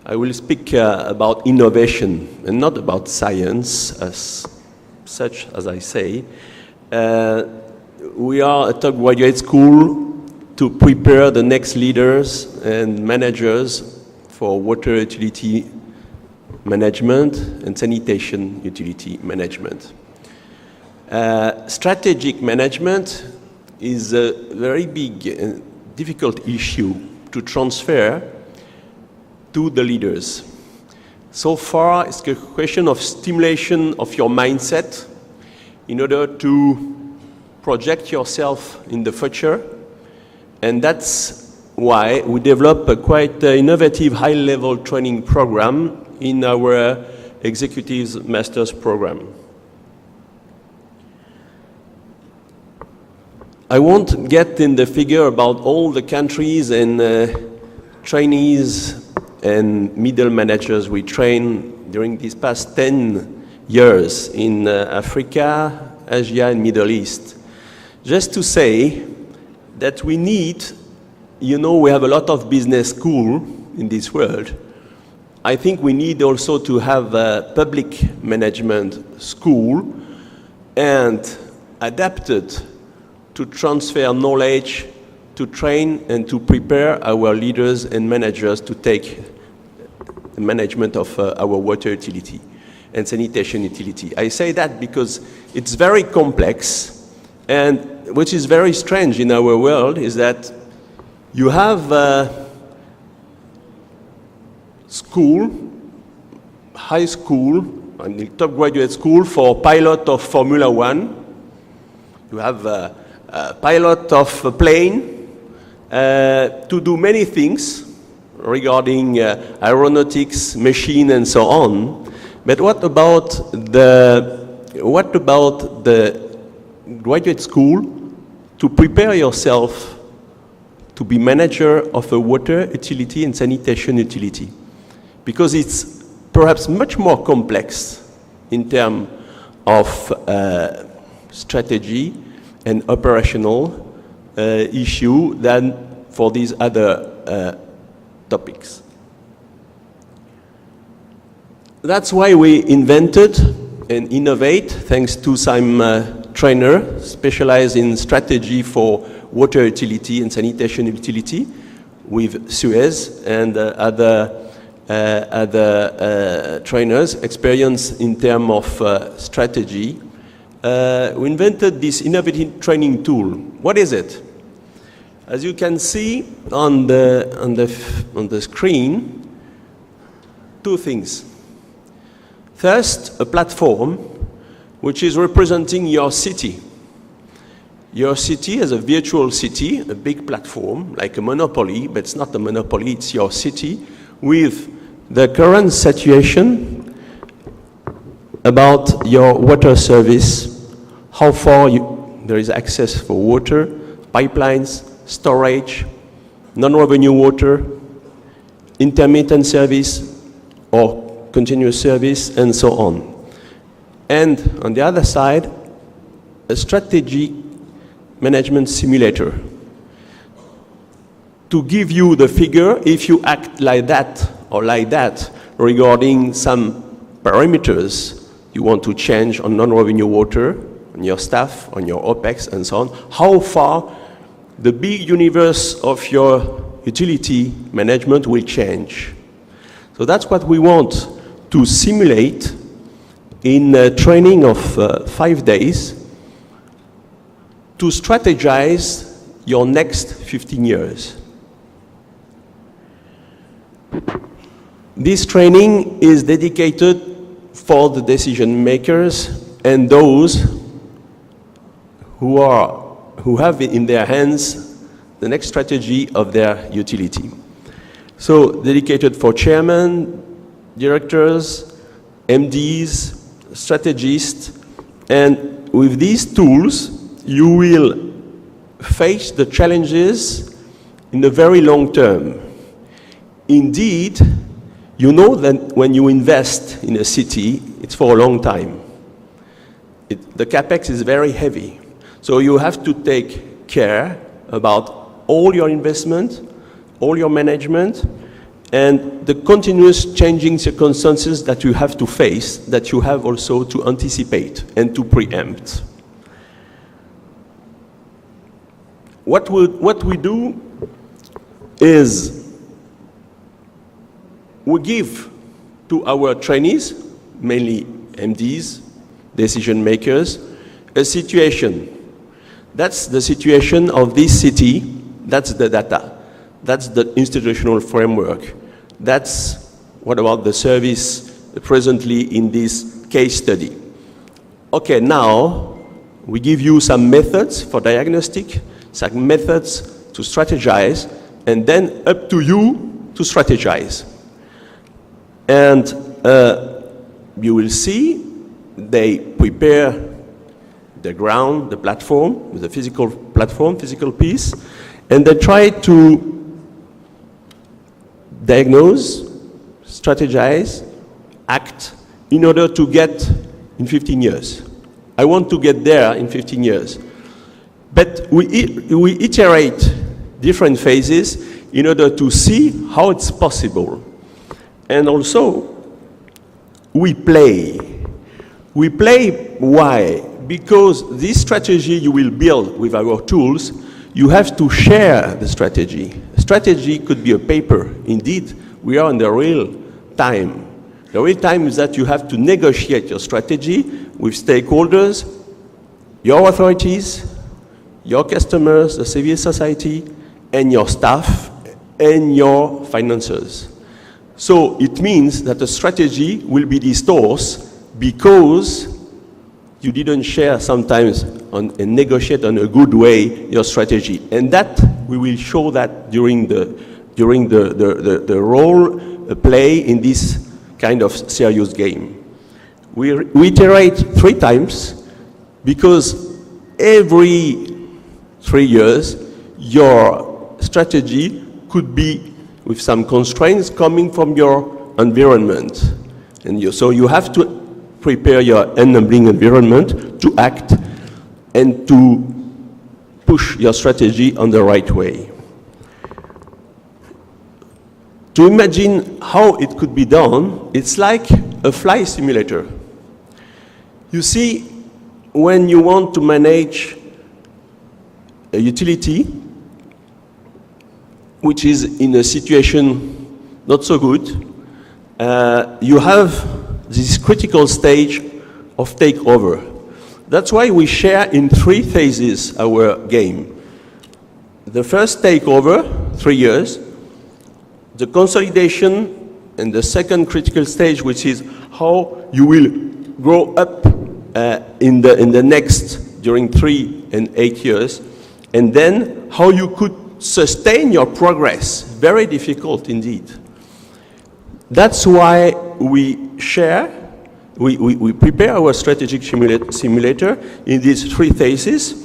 I will speak about innovation and not about science as such, as I say. We are a top graduate school to prepare the next leaders and managers for water utility management and sanitation utility management. Strategic management is a very big and difficult issue to transfer to the leaders. So far, it's a question of stimulation of your mindset in order to project yourself in the future. And that's why we developed a quite innovative high-level training program in our Executives Master's program. I won't get in the figure about all the countries and trainees and middle managers we train during these past 10 years in Africa, Asia, and Middle East. Just to say that we need, you know, we have a lot of business school in this world. I think we need also to have a public management school and adapted to transfer knowledge, to train and to prepare our leaders and managers to take the management of our water utility and sanitation utility. I say that because it's very complex, and which is very strange in our world is that you have school, high school, and top graduate school for pilot of Formula One. You have a pilot of a plane to do many things regarding aeronautics, machine, and so on. But what about the graduate school to prepare yourself to be manager of a water utility and sanitation utility? Because it's perhaps much more complex in terms of strategy and operational issue than for these other topics. That's why we invented and innovate, thanks to some trainer specialized in strategy for water utility and sanitation utility with Suez and other trainers experienced in terms of strategy. We invented this innovative training tool. What is it? As you can see on the screen, two things. First, a platform which is representing your city. Your city is a virtual city, a big platform, like a monopoly, but it's not a monopoly, it's your city, with the current situation about your water service, how far there is access for water, pipelines, storage, non-revenue water, intermittent service or continuous service, and so on. And on the other side, a strategy management simulator to give you the figure if you act like that or like that regarding some parameters you want to change on non-revenue water, on your staff, on your OPEX, and so on, how far the big universe of your utility management will change. So that's what we want to simulate in a training of 5 days to strategize your next 15 years. This training is dedicated for the decision makers and those who have in their hands the next strategy of their utility. So dedicated for chairman, directors, MDs, strategists, and with these tools you will face the challenges in the very long term. Indeed, you know that when you invest in a city, it's for a long time. The capex is very heavy. So you have to take care about all your investment, all your management, and the continuous changing circumstances that you have to face, that you have also to anticipate and to preempt. What we do is we give to our trainees, mainly MDs, decision makers, a situation. That's the situation of this city, that's the data. That's the institutional framework. That's what about the service presently in this case study. Okay, now we give you some methods for diagnostic, some methods to strategize, and then up to you to strategize. And you will see they prepare the ground, the platform, the physical platform, physical piece, and they try to diagnose, strategize, act in order to get in 15 years. I want to get there in 15 years. But we iterate different phases in order to see how it's possible. And also, we play. We play, why? Because this strategy you will build with our tools, you have to share the strategy. A strategy could be a paper. Indeed, we are in the real time. The real time is that you have to negotiate your strategy with stakeholders, your authorities, your customers, the civil society, and your staff, and your financiers. So it means that the strategy will be distorted because you didn't share sometimes and negotiate on a good way your strategy. And that, we will show that during the role play in this kind of serious game. We iterate 3 times because every 3 years your strategy could be with some constraints coming from your environment. And so you have to prepare your enabling environment to act and to push your strategy on the right way. To imagine how it could be done, it's like a flight simulator. You see, when you want to manage a utility which is in a situation not so good, you have this critical stage of takeover. That's why we share in 3 phases our game. The first takeover, 3 years, the consolidation, and the second critical stage, which is how you will grow up in the next, during 3 and 8 years, and then how you could sustain your progress. Very difficult indeed. That's why we share, we prepare our strategic simulator in these 3 phases,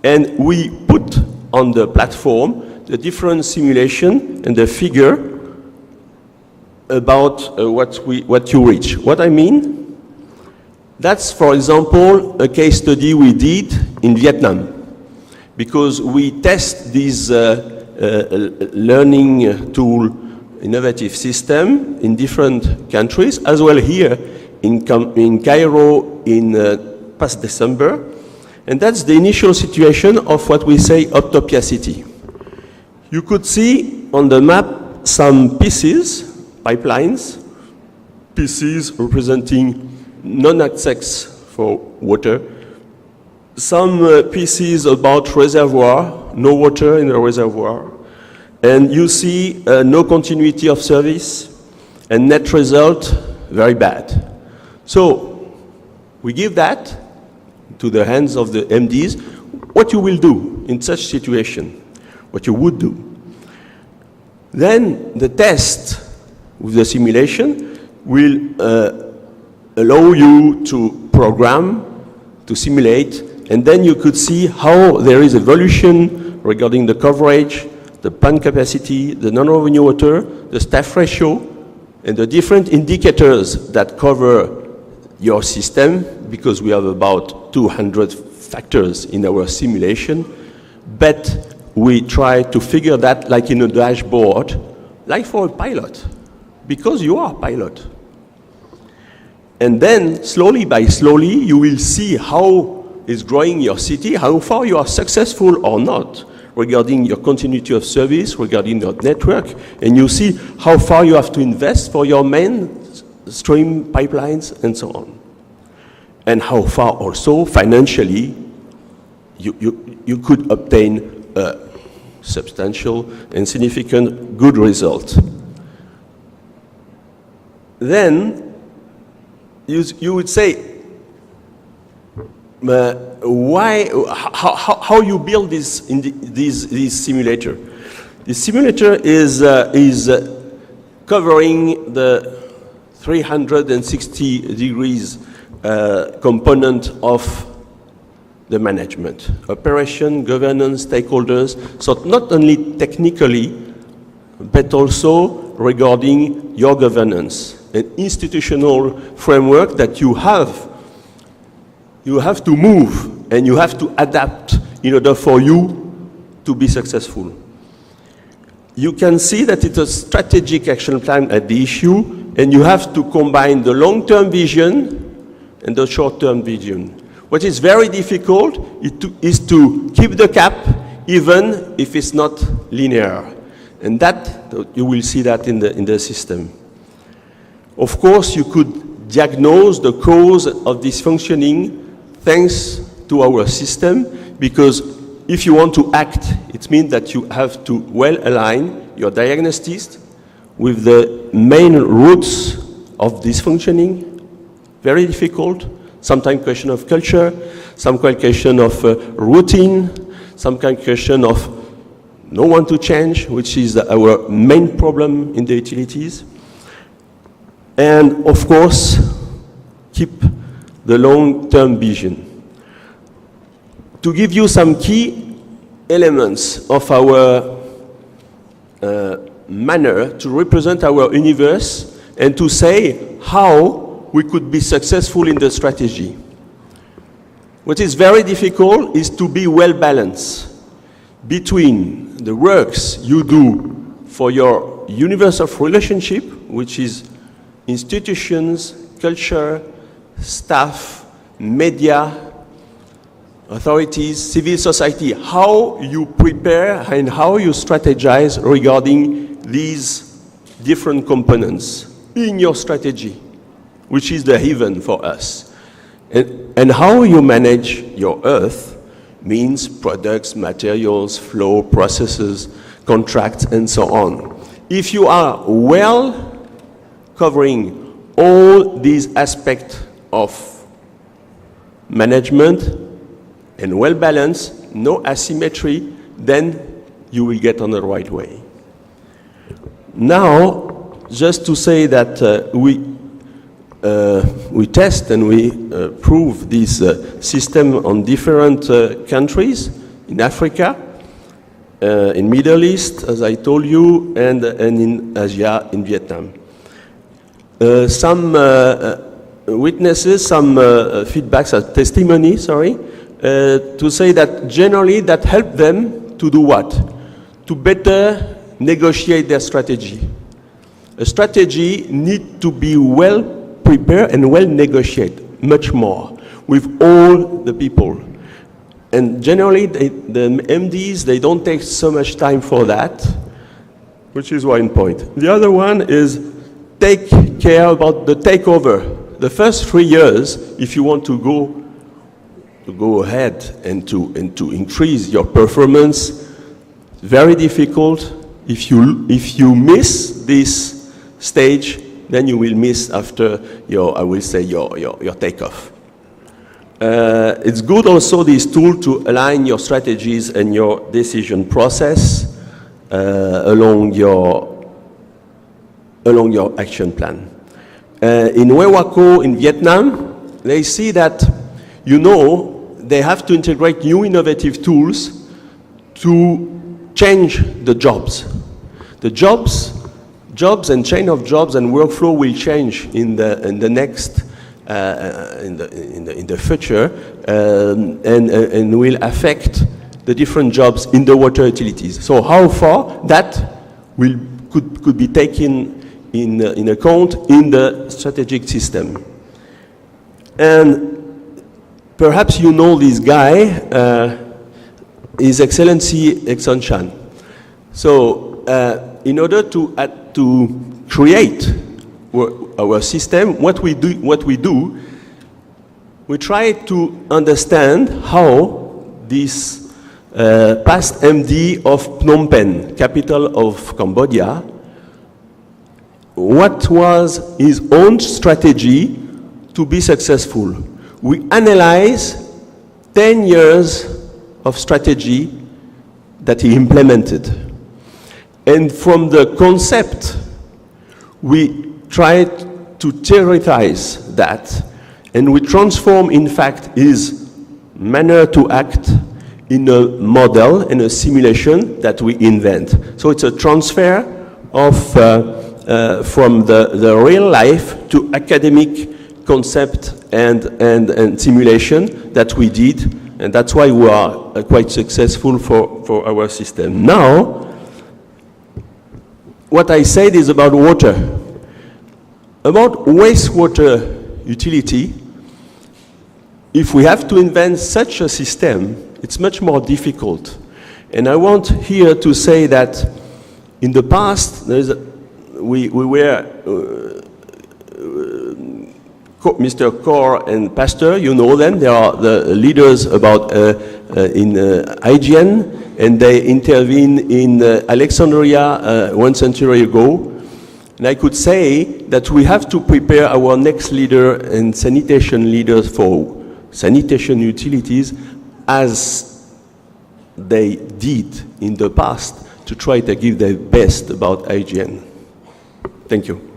and we put on the platform the different simulation and the figure about what you reach. What I mean? That's, for example, a case study we did in Vietnam, because we test this learning tool innovative system in different countries, as well here in Cairo in past December. And that's the initial situation of what we say Optopia City. You could see on the map some pieces, pipelines, pieces representing non-access for water, some pieces about reservoir, no water in the reservoir, and you see no continuity of service, and net result, very bad. So we give that to the hands of the MDs, what you will do in such situation, what you would do. Then the test with the simulation will allow you to program, to simulate, and then you could see how there is evolution regarding the coverage, the plant capacity, the non-revenue water, the staff ratio, and the different indicators that cover your system, because we have about 200 factors in our simulation, but we try to figure that like in a dashboard like for a pilot, because you are a pilot. And then, slowly by slowly, you will see how is growing your city, how far you are successful or not, regarding your continuity of service, regarding your network, and you see how far you have to invest for your mainstream pipelines and so on. And how far also, financially, you could obtain a substantial and significant good result. Then, you would say, how you build this simulator? The simulator is covering the 360 degrees component of the management, operation, governance, stakeholders. So not only technically, but also regarding your governance, an institutional framework that you have to move and you have to adapt in order for you to be successful. You can see that it's a strategic action plan at the issue, and you have to combine the long-term vision and the short-term vision. What is very difficult is to keep the cap even if it's not linear. And that, you will see that in the system. Of course, you could diagnose the cause of this functioning thanks to our system, because if you want to act, it means that you have to well align your diagnosis with the main roots of this functioning. Very difficult. Sometimes question of culture, some question of routine, some question of no one to change, which is our main problem in the utilities. And of course, keep the long-term vision. To give you some key elements of our manner to represent our universe and to say how we could be successful in the strategy. What is very difficult is to be well balanced between the works you do for your universe of relationship, which is institutions, culture, staff, media, authorities, civil society, how you prepare and how you strategize regarding these different components in your strategy, which is the heaven for us. And how you manage your earth means products, materials, flow, processes, contracts, and so on. If you are well covering all these aspects of management and well balanced, no asymmetry, then you will get on the right way. Now, just to say that we test and we prove this system on different countries in Africa, in Middle East, as I told you, and in Asia, in Vietnam. Some witnesses, some feedbacks, testimony, sorry, to say that generally that helped them to do what? To better negotiate their strategy. A strategy needs to be well prepared and well negotiated, much more, with all the people. And generally, the MDs, they don't take so much time for that, which is one point. The other one is take care about the takeover. The first 3 years, if you want to go ahead and to increase your performance, very difficult. If you miss this stage, then you will miss after your, I will say, your takeoff. It's good also, this tool, to align your strategies and your decision process along your action plan. In Wewaco in Vietnam, they see that, they have to integrate new innovative tools to change the jobs. The jobs and chain of jobs and workflow will change in the next in the future and will affect the different jobs in the water utilities. So how far that will could be taken in account in the strategic system. And perhaps you know this guy, His Excellency Exxon. So in order to create our system, what we do, we try to understand how this past MD of Phnom Penh, capital of Cambodia, what was his own strategy to be successful. We analyze 10 years of strategy that he implemented. And from the concept, we tried to theorize that, and we transform, in fact, his manner to act in a model and a simulation that we invent. So it's a transfer of from the real life to academic concept and simulation that we did, and that's why we are quite successful for our system. Now, what I said is about water. About wastewater utility, if we have to invent such a system, it's much more difficult. And I want here to say that in the past, we were, Mr. Kaur and Pasteur, you know them, they are the leaders about in hygiene, and they intervened in Alexandria 1 century ago. And I could say that we have to prepare our next leader and sanitation leaders for sanitation utilities as they did in the past to try to give their best about hygiene. Thank you.